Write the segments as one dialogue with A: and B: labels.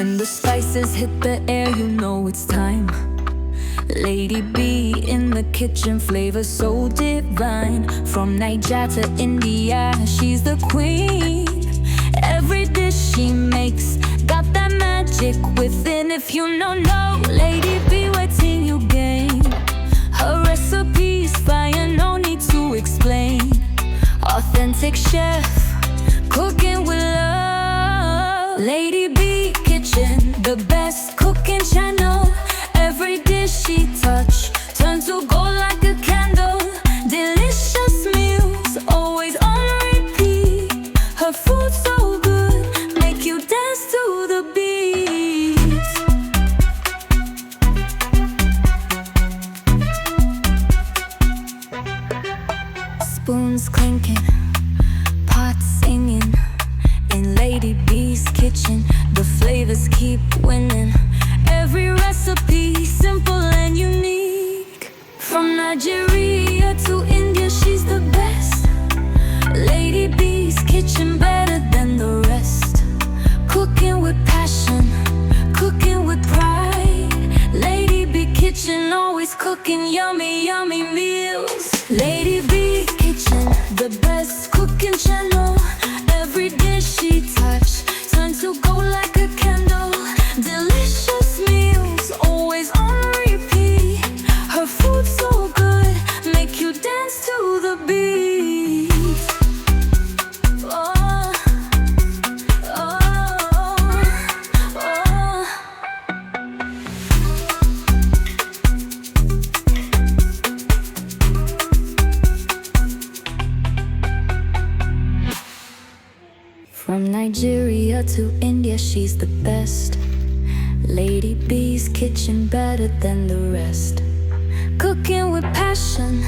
A: When the spices hit the air, you know it's time. Lady B in the kitchen, flavor so divine. From Niger to India, she's the queen. Every dish she makes got that magic within. If you don't know Lady B, wait till you gain. Her recipe's fire, no need to explain. Authentic chef, cooking with love. Lady B Kitchen, the best cooking channel. Every dish she touch turns to gold like a candle. Delicious meals, always on repeat. Her food so good, make you dance to the beat. Spoons clinking, pots singing. In Lady B's kitchen, the flavors keep winning. Every recipe simple and unique. From Nigeria to India, she's the best. Lady B's kitchen, better than the rest. Cooking with passion, cooking with pride. Lady B Kitchen, always cooking yummy, yummy meals. Lady B Kitchen, the best cooking channel. Every dish she touch turns to gold like a candle. Delicious meals, always on repeat. Her food so good, make you dance to the beat. Oh, oh, oh. From Nigeria to India, she's the best. Lady B's kitchen, better than the rest. Cooking with passion,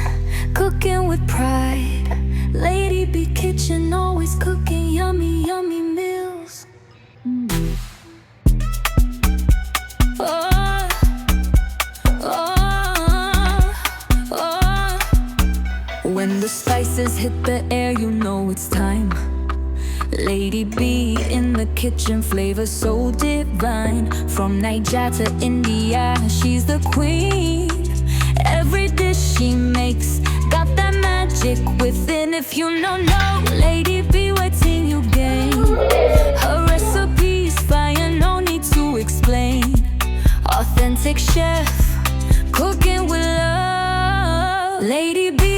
A: cooking with pride. Lady B Kitchen, always cooking yummy, yummy meals. Oh, oh, oh. When the spices hit the air, you know it's time. Lady B in the kitchen, flavor so divine. From Niger to India, she's the queen. Every dish she makes got that magic within. If you don't know Lady B, wait till you gain. Her recipe's fire, no need to explain. Authentic chef, cooking with love. Lady B